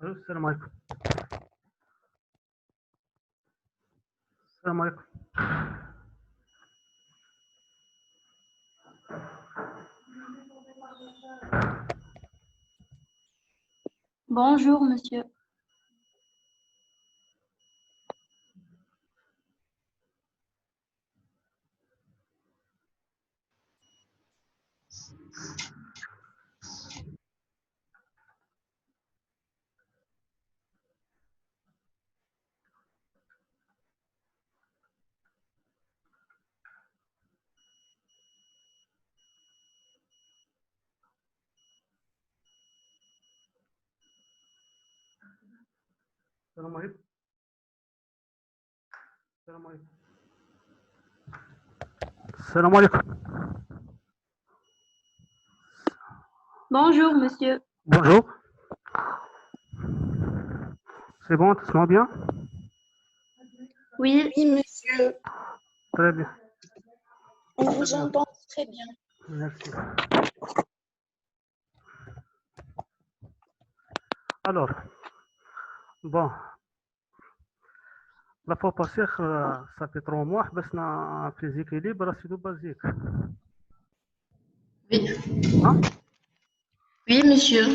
السلام عليكم. السلام عليكم. Bonjour, monsieur. السلام عليكم. السلام عليكم. السلام عليكم. Bonjour, monsieur. Bonjour. C'est bon, tu te sens bien? Oui, Oui, monsieur, Très bien. on vous bien. entend très bien. Merci. Alors, bon, la fois passée, ça fait 3 mois, بس نا physique et libre, c'est tout basique. oui. Hein? Oui, monsieur.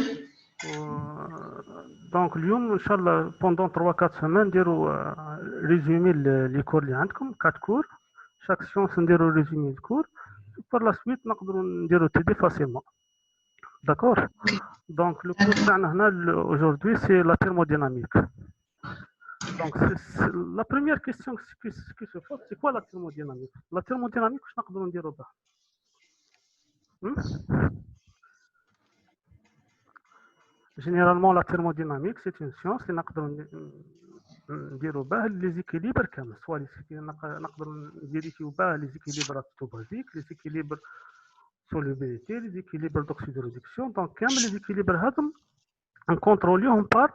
Donc, اليوم ان شاء الله pendant 3-4 semaines نديروا résumé les cours اللي عندكم 4 cours. Chaque séance نديروا résumé le cours. Par la suite نقدروا نديروا TD facilement. D'accord? Donc, le cours تاعنا هنا aujourd'hui c'est la thermodynamique. Donc, la première question qui se pose, c'est quoi la thermodynamique? La thermodynamique, واش نقدروا نديروا بها؟ Généralement, la thermodynamique, c'est une science اللي نقدروا نديروا بها les équilibres كامل، soit نقدروا نفيريفيو بها les équilibres basiques, les équilibres solubilité, les équilibres d'oxydoréduction. Donc, كامل les équilibres هذم نكونتروليوهم par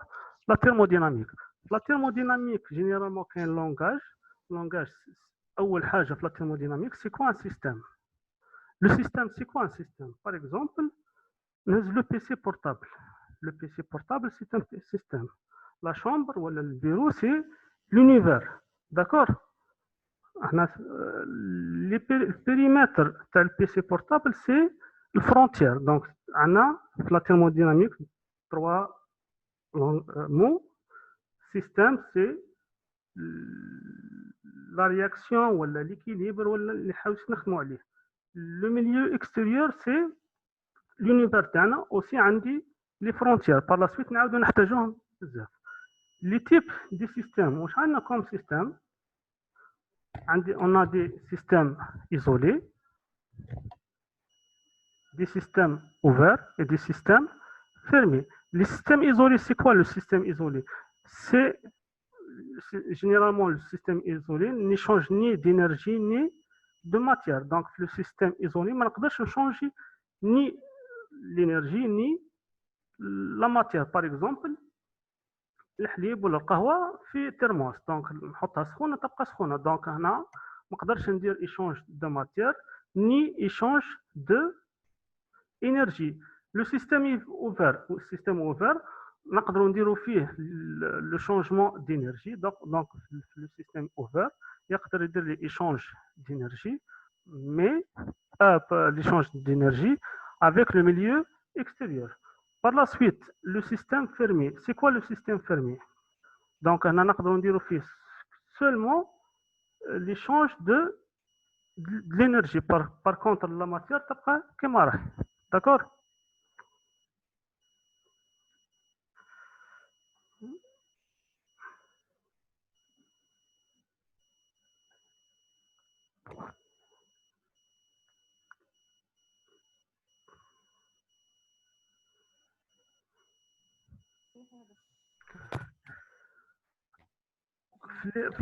la thermodynamique. La thermodynamique, généralement, كاين langage. أول حاجة في la thermodynamique, c'est quoi un système? Le système, c'est quoi un système? Par exemple, le PC portable. Le PC portable, c'est un système. La chambre ou le bureau, c'est l'univers. D'accord? Le périmètre du PC portable, c'est la frontière. Donc, on a la thermodynamique, 3 mots. Système, c'est la réaction ou l'équilibre ou le milieu extérieur, c'est l'univers تاعنا. aussi عندي les frontières. Par la suite نعاودو نحتاجوهم بزاف. Les types de systèmes, واش عندنا comme système? On a des systèmes isolés, des systèmes ouverts et des systèmes fermés. Les systèmes isolés, c'est quoi le système isolé? C'est généralement le système isolé n'échange ni d'énergie ni de matière. Donc le système isolé, ما نقدرش نشونجي ni l'énergie ni la matière. Par exemple, الحليب ولا القهوه في ترموس، دونك نحطها سخونه تبقى سخونه. دونك هنا ما نقدرش ندير ايشونج دو ماتير ني ايشونج دو انرجي. لو سيستيم اوفر السيستيم اوفر نقدروا نديروا فيه لو شونجمون دينيرجي. دونك في لو سيستيم اوفر يقدر يدير لي ايشونج دينيرجي مي l'échange d'énergie avec le milieu extérieur. Par la suite, le système fermé. C'est quoi le système fermé? Donc, on a seulement l'échange de l'énergie. Par contre, la matière, d'accord?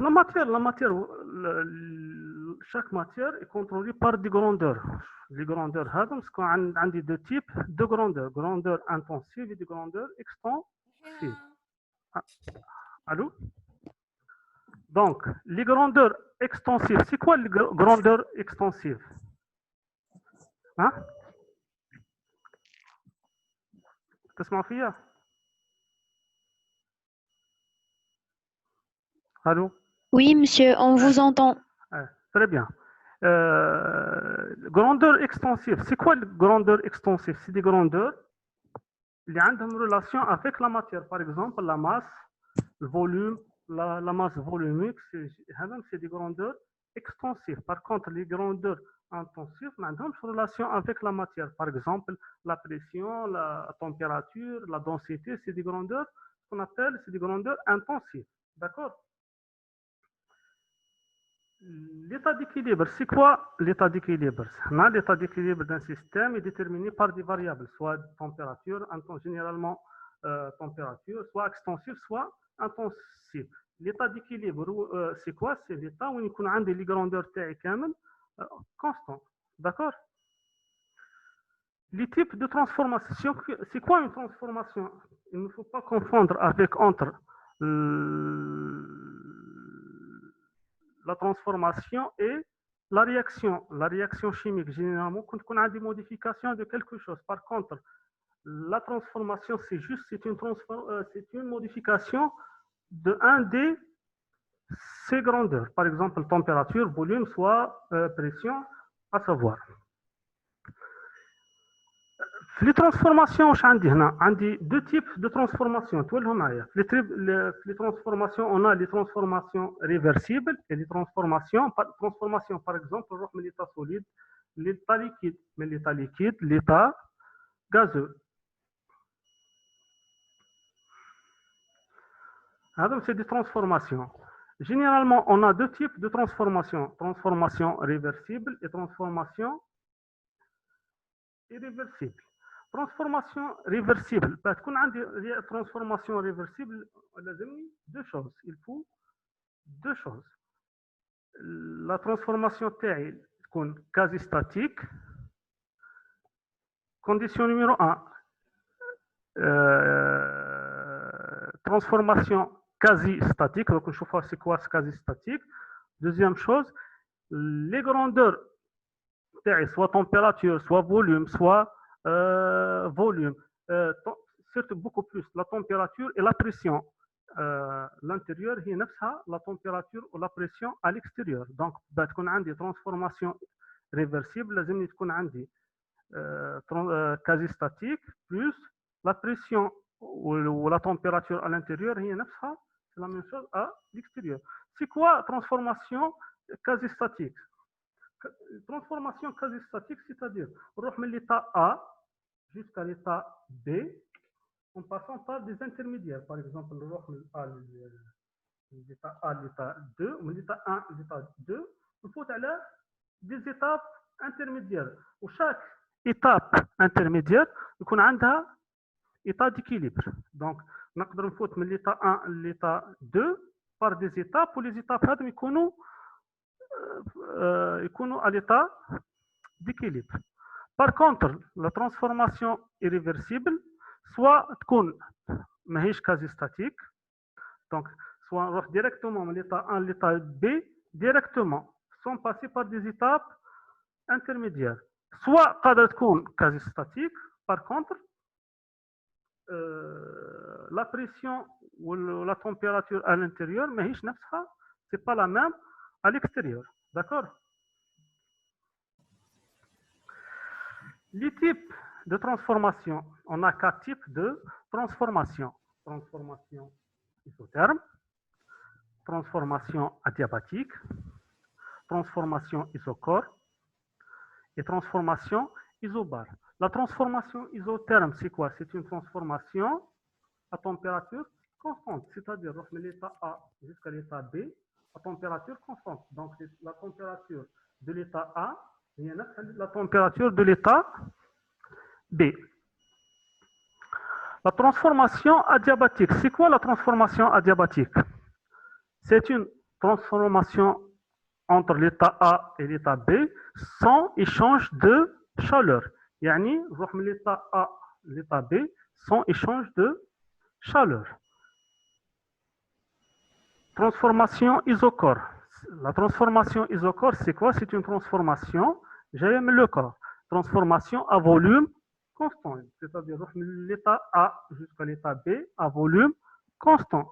La matière, chaque matière est contrôlée par des grandeurs. Les grandeurs, on a deux types de grandeurs. Grandeur intensive et de grandeur extensive. Allô? Donc, les grandeurs extensives, c'est quoi les grandeurs extensives? Hein? تسمعوا فيا؟ Allô? Oui, monsieur, on vous entend. Très bien. Grandeur extensive. C'est quoi la grandeur extensive? C'est des grandeurs qui ont une relation avec la matière. Par exemple, la masse, le volume, la masse volumique, c'est des grandeurs extensives. Par contre, les grandeurs intensives ont une relation avec la matière. Par exemple, la pression, la température, la densité, c'est des grandeurs qu'on appelle, c'est des grandeurs intensives. D'accord? L'état d'équilibre, c'est quoi l'état d'équilibre? L'état d'équilibre d'un système est déterminé par des variables, soit température, généralement température, soit extensive, soit intensive. L'état d'équilibre, c'est quoi? C'est l'état où il y a des grandeurs constantes. D'accord? Les types de transformation, c'est quoi une transformation? Il ne faut pas confondre entre la transformation et la réaction. La réaction chimique, généralement, quand on a des modifications de quelque chose. Par contre, la transformation, c'est une modification de un des ces grandeurs. Par exemple, température, volume, soit pression, à savoir. Les transformations, on a deux types de transformations. Les transformations, on a les transformations réversibles et les transformations, par exemple, l'état solide, l'état liquide, mais l'état liquide, l'état gazeux. Donc, c'est des transformations. Généralement, on a deux types de transformations. Transformation réversible et transformation irréversible. Transformation réversible. Parce qu'on a des transformations réversibles, deux choses. Il faut deux choses. La transformation est quasi statique. Condition numéro 1. Transformation quasi statique. Donc, je vois c'est quoi quasi statique. Deuxième chose, les grandeurs, soit température, soit volume, soit volume, surtout beaucoup plus la température et la pression. L'intérieur, il y a la température ou la pression à l'extérieur. Donc, on a des transformations réversibles, لازم تكون عندي quasi statique plus la pression ou la température à l'intérieur, c'est la même chose à l'extérieur. C'est quoi transformation quasi statique? Transformation quasi statique, c'est-à-dire on va de l'état A jusqu'à l'état B en passant par des intermédiaires. Par exemple, on va de l'état A à l'état 2, ou l'état 1 à l'état 2, il faut aller des étapes intermédiaires. Où chaque étape intermédiaire, il y a un état d'équilibre. Donc, on peut faire de l'état 1 à l'état 2 par des étapes, où les étapes يكونوا à l'état d'équilibre. Par contre, la transformation irréversible, soit تكون ماهيش quasi statique, donc soit on va directement de l'état 1 à l'état B, directement, sans passer par des étapes intermédiaires. Soit قادرة تكون quasi statique, par contre, la pression ou la température à l'intérieur, ماهيش نفسها, c'est pas la même à l'extérieur. D'accord? Les types de transformation, on a 4 types de transformation. Transformation isotherme, transformation adiabatique, transformation isochore et transformation isobare. La transformation isotherme, c'est quoi? C'est une transformation à température constante, c'est-à-dire de l'état A jusqu'à l'état B à température constante. Donc, la température de l'état A et la température de l'état B. La transformation adiabatique. C'est quoi la transformation adiabatique? C'est une transformation entre l'état A et l'état B sans échange de chaleur. Yani, l'état A l'état B sans échange de chaleur. Transformation isochore. La transformation isochore, c'est quoi? C'est une transformation, j'aime le corps. Transformation à volume constant, c'est-à-dire l'état A jusqu'à l'état B à volume constant.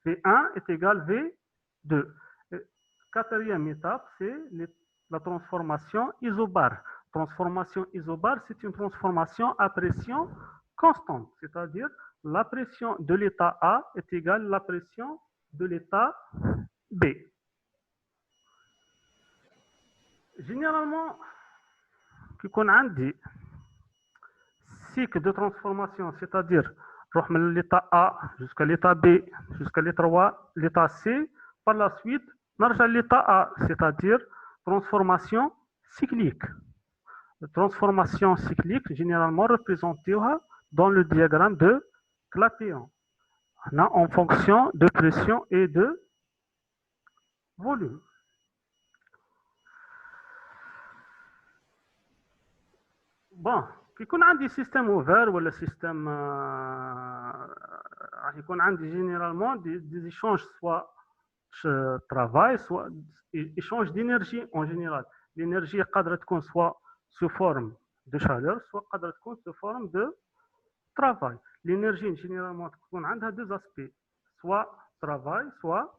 V1 est égal 2. Quatrième étape, c'est la transformation isobar. Transformation isobar, c'est une transformation à pression constante, c'est-à-dire la pression de l'état A est égale à la pression de l'état B. Généralement, كيكون عندي cycle de transformation, c'est-à-dire de l'état A jusqu'à l'état B, jusqu'à l'état C, par la suite, نرجع l'état A, c'est-à-dire transformation cyclique. La transformation cyclique, généralement représentée dans le diagramme de Clapeyron, en fonction de pression et de volume. Bon, كيكون عندي système ouvert ولا système راح يكون عندي généralement des échanges soit travail soit échange d'énergie en général. L'énergie قادرة تكون soit sous forme de chaleur soit قادرة تكون sous forme de travail. L'énergie généralement تكون عندها deux aspects, soit travail soit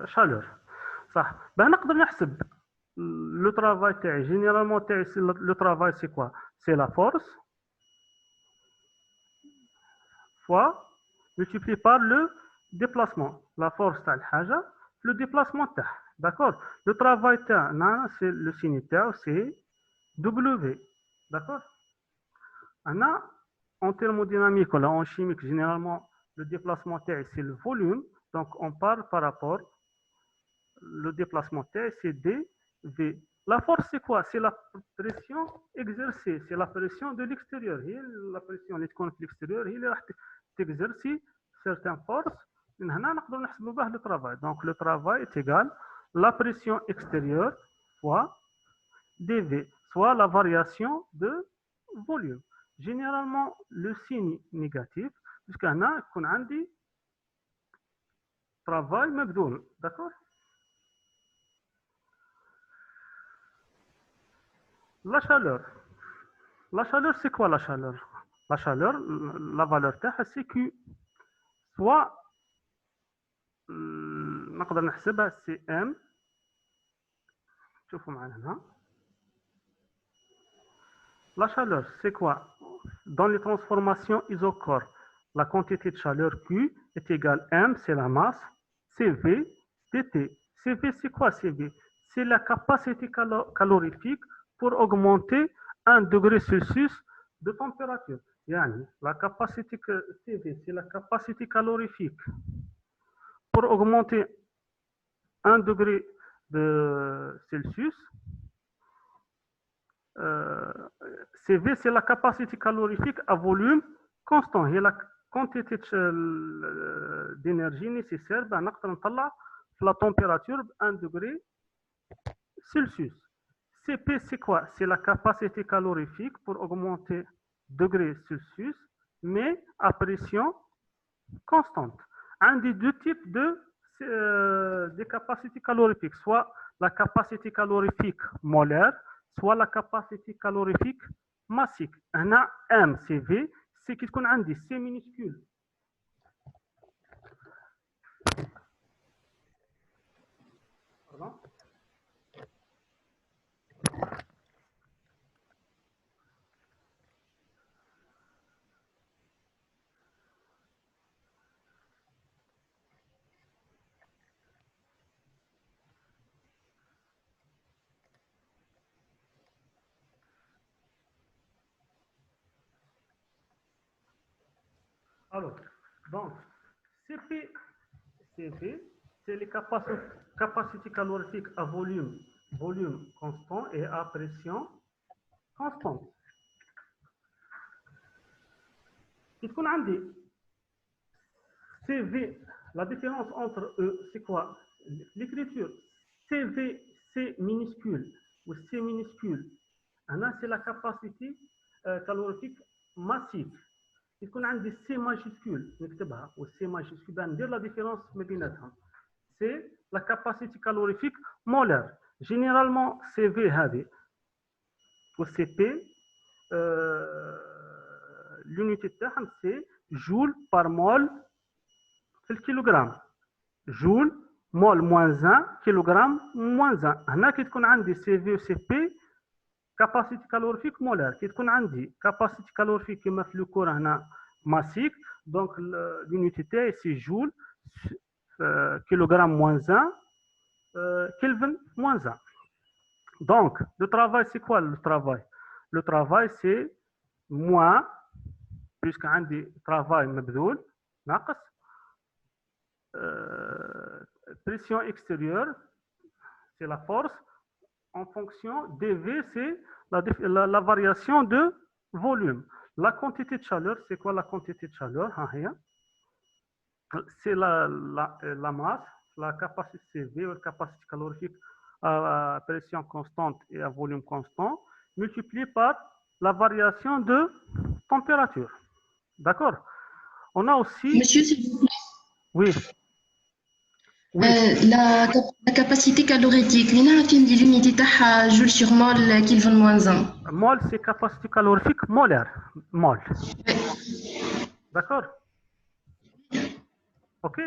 chaleur. صح. باه نقدر نحسب le travail généralement le travail c'est quoi? C'est la force fois multiplié par le déplacement. La force تاع الحاجه le déplacement تاعها. D'accord? Le travail تاعنا c'est le signe تاعو c'est W. D'accord? En thermodynamique ou en chimique généralement le déplacement تاعي c'est le volume. Donc on parle par rapport le déplacement تاعي c'est dV. La force, c'est quoi? C'est la pression exercée, c'est la pression de l'extérieur. La pression qui est de l'extérieur, il exerce certaines forces. Le travail. Donc, le travail est égal à la pression extérieure fois dV, soit la variation de volume. Généralement, le signe négatif, puisqu'on a un travail McDonald. D'accord? La chaleur. La chaleur, c'est quoi la chaleur? La chaleur, la valeur تاعها c'est Q. Soit, نقدر نحسبها c'est M. شوفوا معنا هنا. La chaleur, c'est quoi? Dans les transformations isochore, la quantité de chaleur Q est égale M, c'est la masse, CV, dt. CV, c'est quoi CV? C'est la capacité calorifique pour augmenter 1 degré Celsius de température. Yani, la capacité CV, c'est la capacité calorifique pour augmenter 1 degré de Celsius. CV, c'est la capacité calorifique à volume constant. Et la quantité d'énergie nécessaire pour la température de 1 degré Celsius. CP, c'est quoi? C'est la capacité calorifique pour augmenter degré Celsius, mais à pression constante. Un des deux types de capacités calorifiques, soit la capacité calorifique molaire, soit la capacité calorifique massique. On a MCV, c'est qu'est-ce qu'on a dit? C'est minuscule. Pardon? Alors, donc, CV, c'est les capacités calorifiques à volume constant et à pression constante. Il qu'on a dit, CV, la différence entre eux, c'est quoi? L'écriture, CV, C minuscule ou C minuscule. C'est la capacité calorifique massive. Il qu'on a dit C majuscule, ou C majuscule, dire la différence, c'est la capacité calorifique molaire. Généralement, CV, ou CP, l'unité de terme, c'est joule par mol في الكيلوغرام. جول مول موان 1 كيلوغرام موان 1. هنا كي تكون عندي سي في و سي بي كاباسيتي كالوريفيك مولار. كي تكون عندي كاباسيتي كالوريفيك كما في لو كور هنا ماسيك، دونك l'unité تاعي سي جول كيلوغرام موان 1 كلفن موان 1. Donc, le travail, c'est quoi le travail? Le travail, c'est moins, puisque un des travail مبذول ناقص pression extérieure, c'est la force, en fonction dV, c'est la variation de volume. La quantité de chaleur, c'est quoi la quantité de chaleur? C'est la masse, la capacité CV, la capacité calorifique à pression constante et à volume constant, multiplié par la variation de température. D'accord? On a aussi... Monsieur, s'il vous plaît. Oui. Oui. La capacité calorifique, l'unité تاعها joule sur mol Kelvin moins 1. Mol, c'est capacité calorifique molaire. Mol. D'accord? Ok?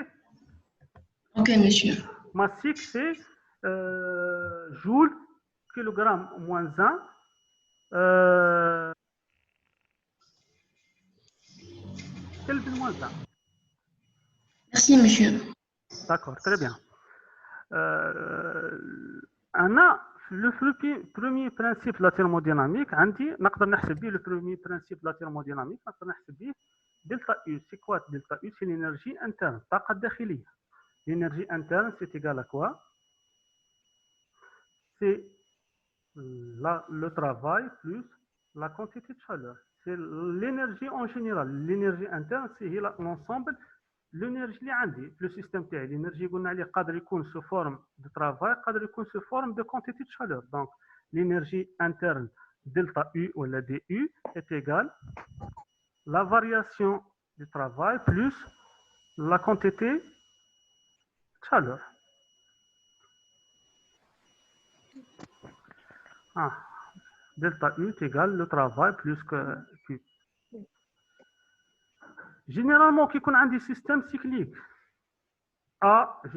Ok, monsieur. Massique, c'est joule, kilogramme moins 1, Kelvin moins 1. Merci, monsieur. D'accord, très bien. On a le premier principe de la thermodynamique. نقدر نحسب به le premier principe de la thermodynamique. نقدر نحسب به delta U. C'est quoi delta U? C'est l'énergie interne, الطاقة الداخلية. L'énergie interne, c'est égal à quoi? C'est le travail plus la quantité de chaleur. C'est l'énergie en général. L'énergie interne, c'est l'ensemble. L'énergie اللي عندي في السيستم تاعي l'énergie قلنا عليه قادر يكون sous forme de travail قادر يكون sous forme de quantité de chaleur. Donc l'énergie interne delta U ou la DU est égale la variation du travail plus la quantité de chaleur. Delta U est égal le travail plus que Q. Généralement, qui qu'on a des systèmes cycliques,